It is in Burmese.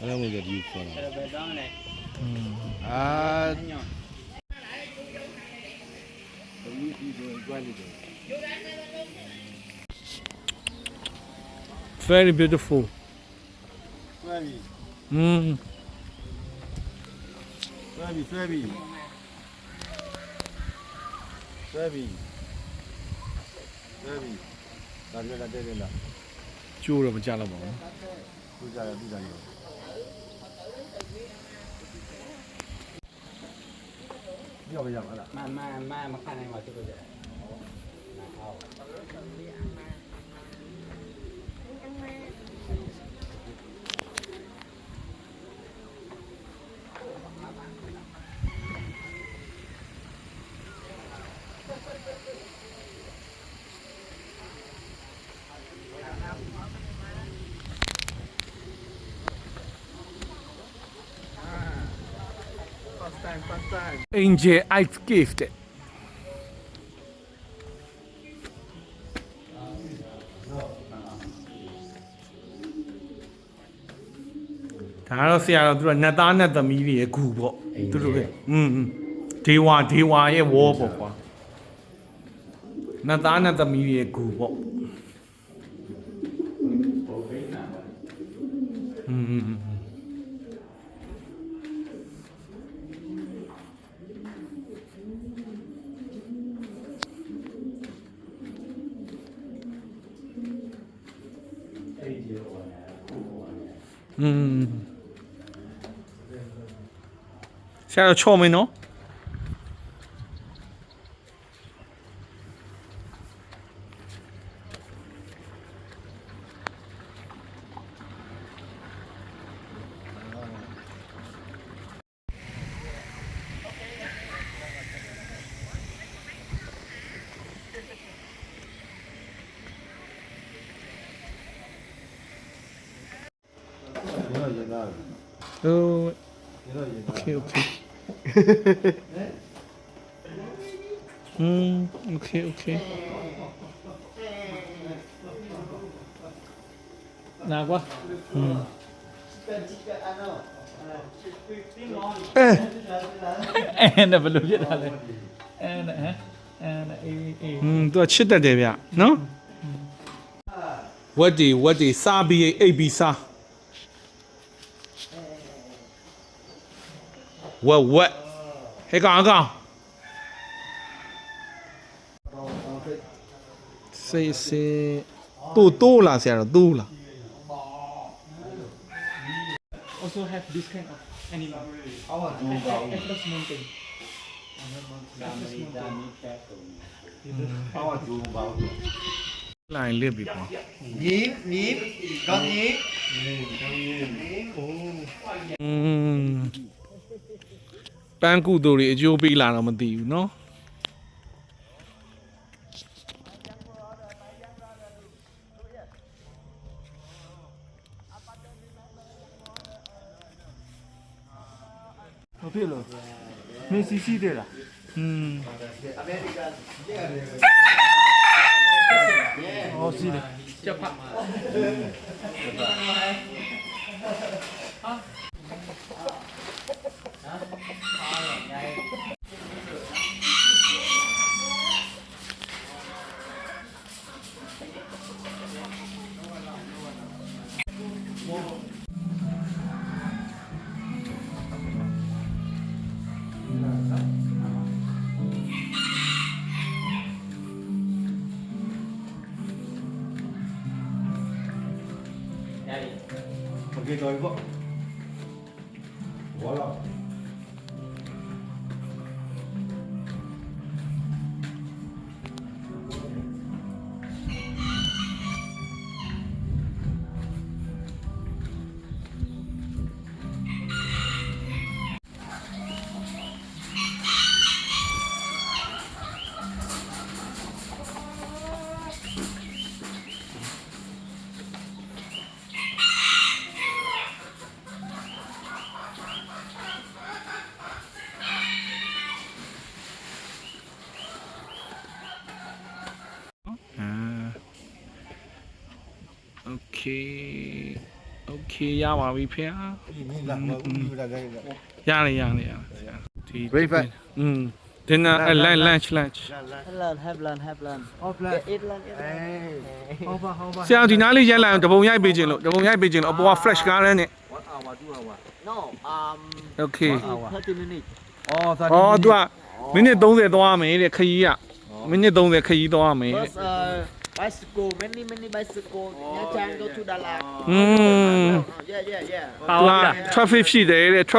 အဲ့ဒါမျိုးဒီခေါ်တာ ဘယ်တော့လဲ အာ ညော very beautiful ဆွဲပြီ mm ဆွဲပြီဆွဲပြီဆွဲပြီဆွဲပြီဒါလည်းတက်တယ်လား ကျိုးတော့မကြတော့ပါဘူး သူကြရသူကြရရောက်ရပါလား မခံနိုင်ပါသူတို့ကြAngel Ice Cave တဲ့ဒါတော့ဆရာတော်သူကနတ်သားနတ်သမီးတွေရဲ့ဂူပေါ့သူတို့ပဲဒေဝရဲ့ဝေါ်ပေါ့ကွာနတ်သားနတ်သမီးတွေရဲ့ဂူပေါ့ဆရာတော်ချော်မင်းနော်โอ้okay okay โอเคနာကွာအဲ့ဘယ်လိုဖြစ်တာလဲအဲ့သူချစ်တတ်တယ်ဗျနော်ဝတ်ဒီစားပြီးအိပ်ပြီးစားဝက်ဟဲ့ကောင်စေတိုးလာဆရာတော်တိုးလာ also have this kind of animal our Atlas mountain our do ဘာ လိုင်းလစ်ပြီပေါ့ ညီကောင်းညီပန်းကုသိုလ်တွေအကျိုးပေးလာတော့မသိဘူးเนาะဘာဖြစ်လို့မင်းစီစီတယ်လားအော်စီတယ်ချက်ဖတ်Okay, rồi vợ. Quá rồi. Okay ရပါပြီဖေဟာ 你来，我来来来。 ရတယ်ဒီ Breakfast dinner lunch have lunch. Offline. Eat lunch. 哎， How far?ဆရာဒီနားလေးရိုက်လိုက်အောင်တပုံရိုက်ပေးခြင်းလို့အပေါ်က flash ကားနဲ့ 1 hour 2 hour. No, Okay 30 minutes. 哦， အော်သူကမိနစ်30သွားမယ်တဲ့ခရီးကမိနစ်30ခရီးသွားမယ်တဲ့ First, bicycle, many bicycle. Nha Trang go to Đà Lạt. Mm. Yeah. သူက traffic ရှိတယ်တဲ့